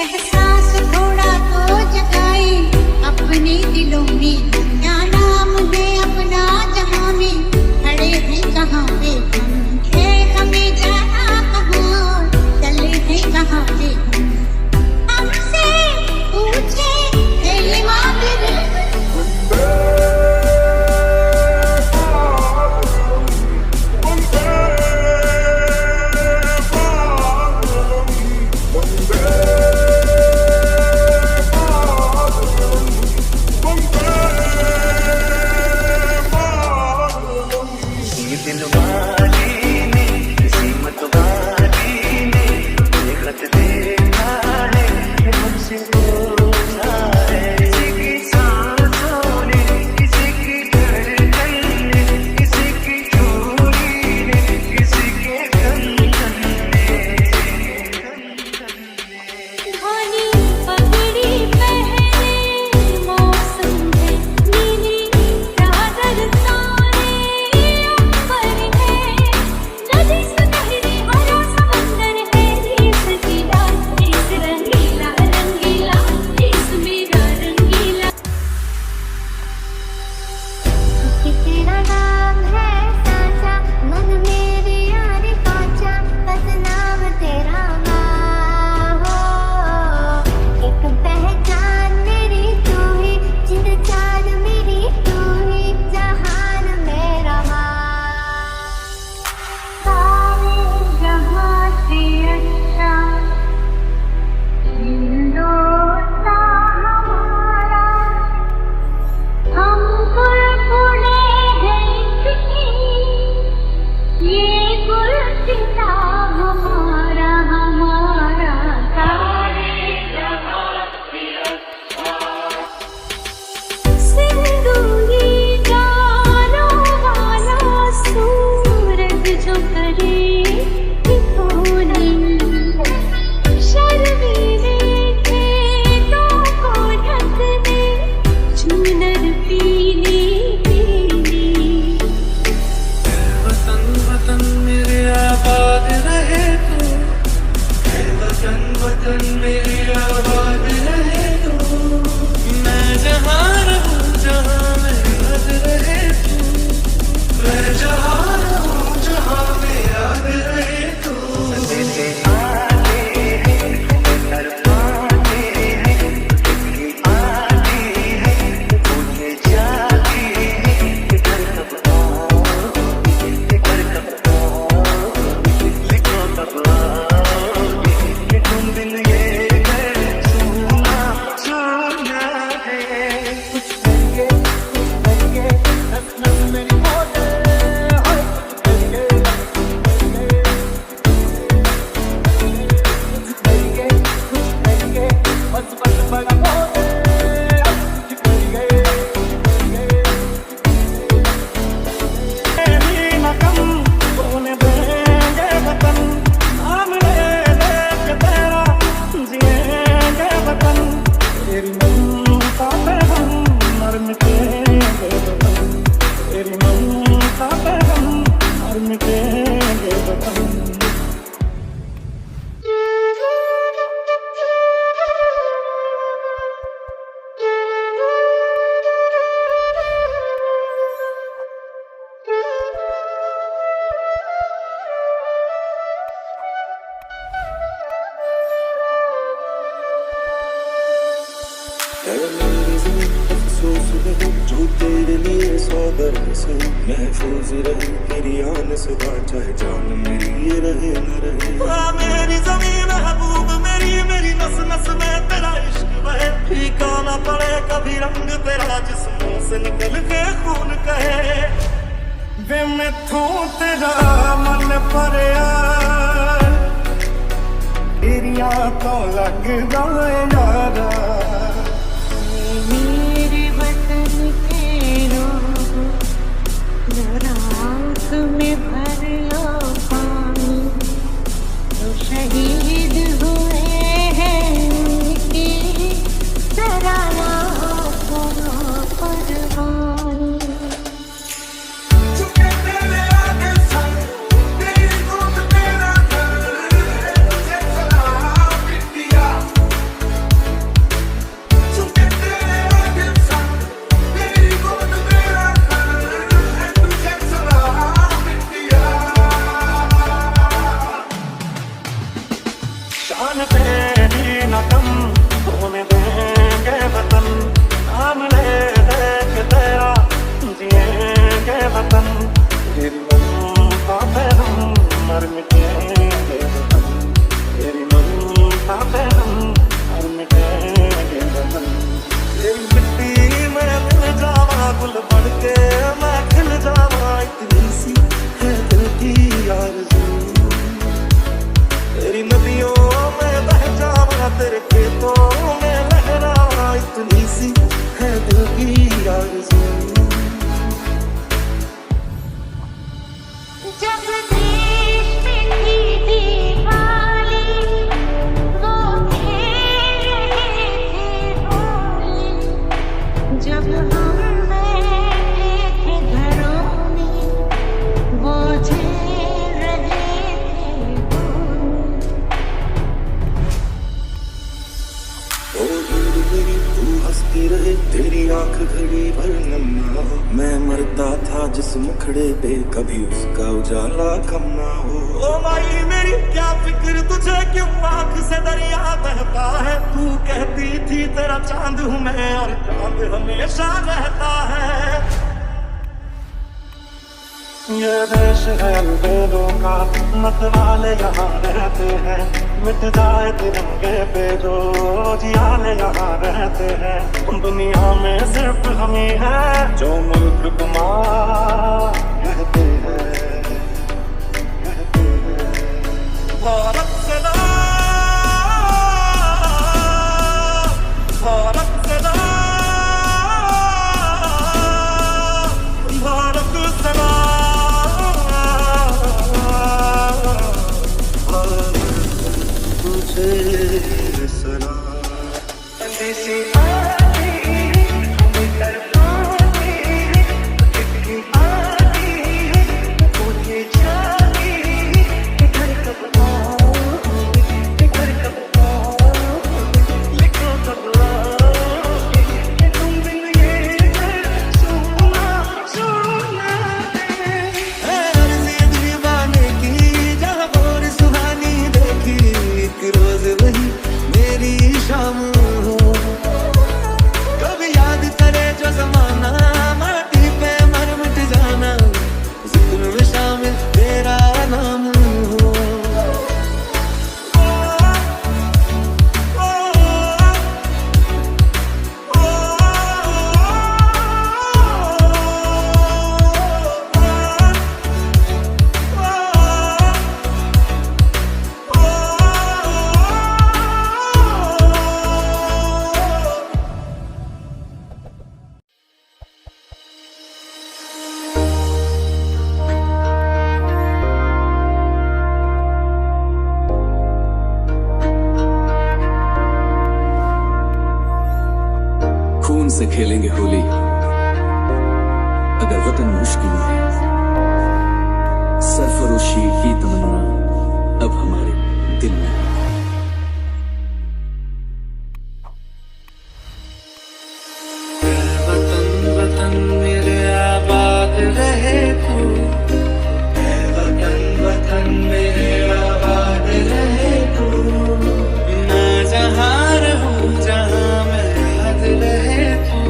एहसास थोड़ा तो जगाए अपने दिलों में, क्या नाम है अपना जहां में, खड़े हैं कहाँ पे हम, है हमें जाना कहाँ, चले हैं कहाँ पे हम, हमसे पूछे है ये मादिर। जो तेरे लिए सौदर से महफूज रहे तेरी आन से चाहे जान मेरी ये रहे न रहे। मेरी ज़मीन महबूब मेरी नस नस में तेरा इश्क बहे, फीका ना पड़े कभी रंग तेरा जिस्मों से निकल के खून कहे। वे मैथों तेरा मन भरिया तेरिया तो लगदा यारा, मेरे वतन के लोग रात में भर लो पानी, तो शहीद हुए हैं उनकी सराहना करो कुर्बानी। जलती रहे तेरी आंख घड़ी भर नम ना हो। मैं मरता था जिस मुखड़े पे कभी उसका उजाला कम ना हो। ओ माई मेरी क्या फिक्र तुझे, क्यों आंख से दरिया बहता है। तू कहती थी तेरा चांद हूँ मैं और चांद हमेशा रहता है। ये देश है अलबेलों का, मतवाले यहाँ रहते हैं। मिट जाए तिरंगे पे जो जियाले यहाँ रहते हैं। दुनिया में सिर्फ हम ही हैं जो मुल्क कुमार कहते हैं। भारत से भारत से भारत से खून से खेलेंगे होली अगर वतन मुश्किल में है। सरफरोशी की तमन्ना अब हमारे दिल में है। वतन वतन मेरे आबाद रहे तू। वतन वतन मेरे आबाद रहे तू। मैं जहाँ रहूं जहाँ मैं याद रहे तू।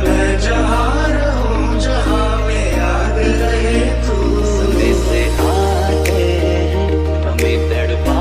मैं जहाँ रहूं जहाँ मैं याद रहे तू। से आते हमें तड़पा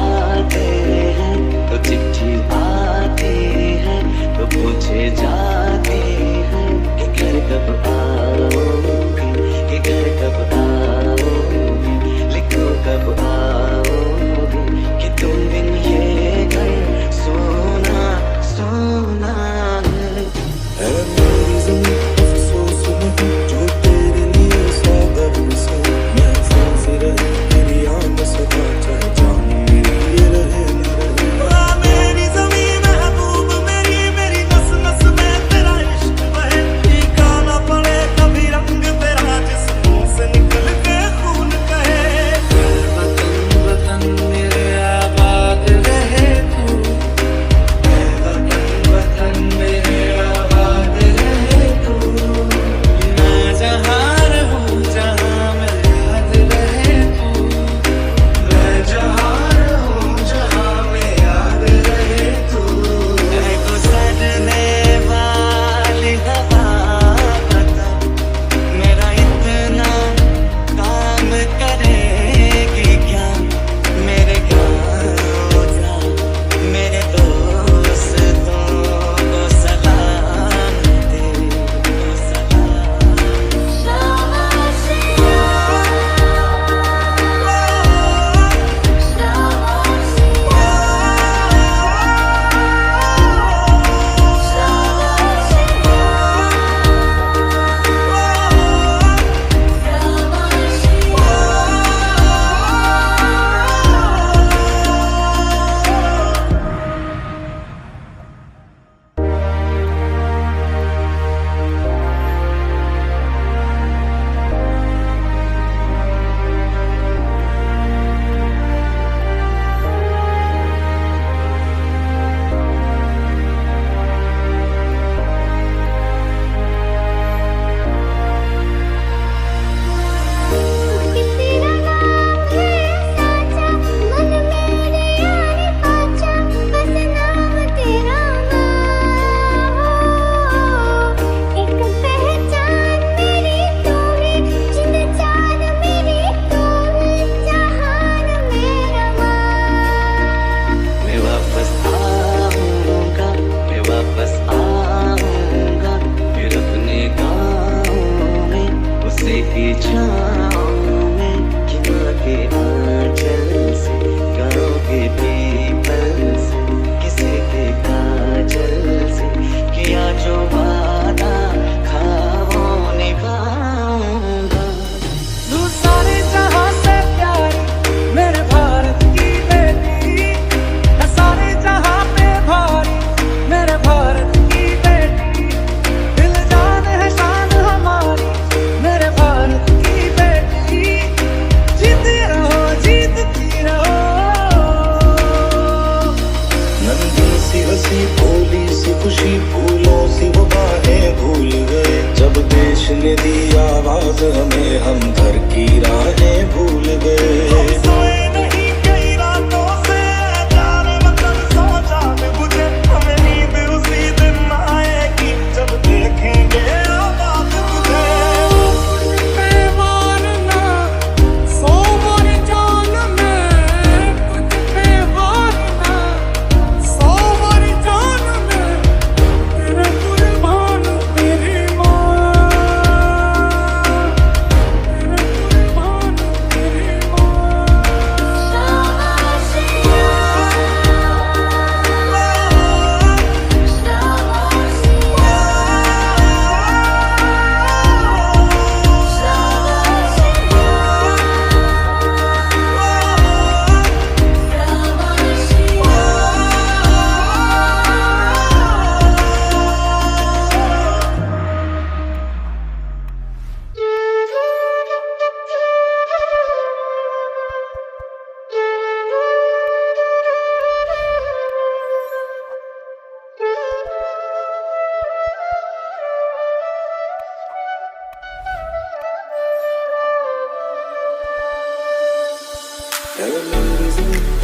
मेरी फूलों सी वो बाहें भूल गए, जब देश ने दी आवाज हमें हम घर की राहें भूल गए। सोए नहीं कई रातों से जाने वतन सो जाने बुझे, हमें नींद उसी दिन आएगी जब देखेंगे आबाद तुझे।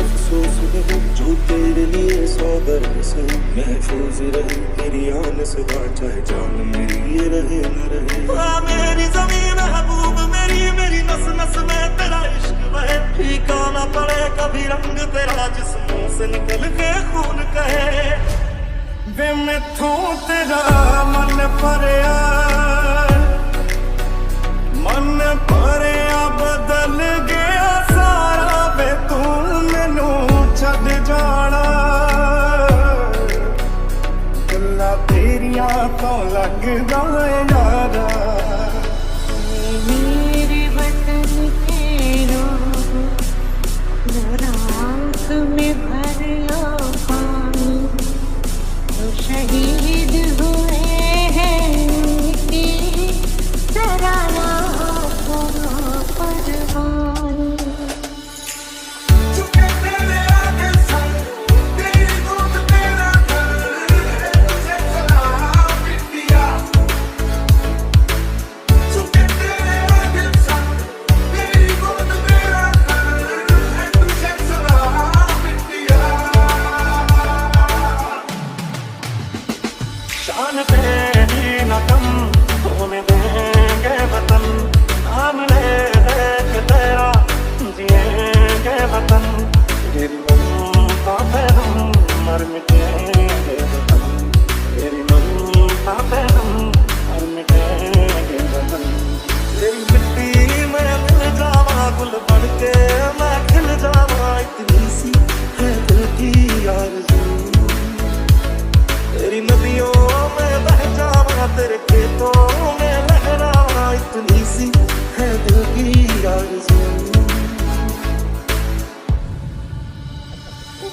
अफसोस रहे जो तेरे लिए सौ दर्द से महफूज रहे, तेरी आन से बात चाहे जान मेरी ये रहे न रहे। मेरी ज़मीन महबूब मेरी, मेरी नस नस में तेरा इश्क बहे, फीका ना पड़े कभी रंग तेरा जिस्मों से निकल के खून कहे। वे मैथों तेरा मन भरिया बदल गया सारा, वे तू मैनू छड़ जाना, गल्लां तेरियां तो लगदा है यारा। मेरे वतन के लोग जरा आँख में भर लो पानी, तो शहीद हुए हैं कि जरा ना करो परवानी। शान तेरी न कम होने देंगे वतन, नाम ले देख तेरा जिएंगे वतन, तेरी ममता पे हम मर मिटेंगे वतन, तेरी ममता पे हम मर मिटेंगे वतन। तेरी मिट्टी में मिल जावा गुल बन के मैं खिल जावा, इतनी सी है दिल की आरज़ू। तेरी नदियों में बह जावा, तेरे खेतों में लहरावा, इतनी सी है दिल की आरज़ू।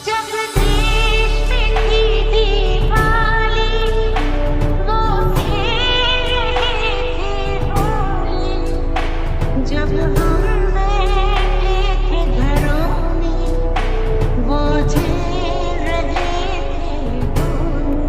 जब देश में थी दिवाली, वो खेल रहे थे होली, जब हम बैठे थे घरों में, वो झेल रहे थे होली।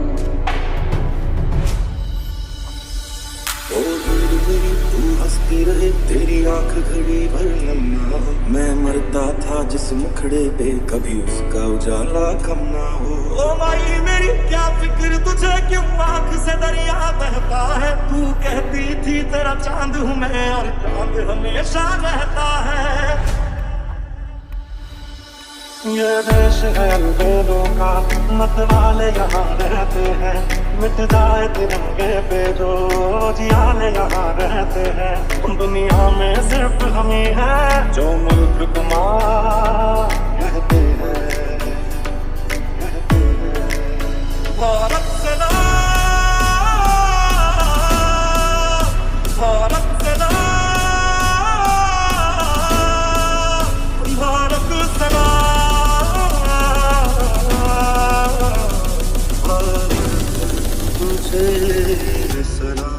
ओ दूर मेरी तू हंसती रहे, तेरी आंख घड़ी भर नन्ना हो, मैं मरता था जिस मुखड़े पे कभी उसका उजाला कम ना हो। ओ माई मेरी क्या फिक्र तुझे, क्यों आँख से दरिया बहता है, तू कहती थी तेरा चांद हूँ मैं और चांद हमेशा रहता है। ये देश है अलबेलों का, मतवाले यहाँ रहते हैं, मिट जाए तिरंगे पे जो जियाले यहाँ रहते हैं। दुनिया में सिर्फ हम ही हैं जो मुल्क तुम्हारा कहते हैं, कहते हैं। भारत से ना, भारत से ना, भारत से ना, तुझे सलाम।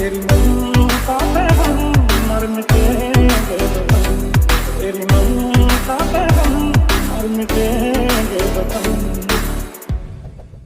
तेरी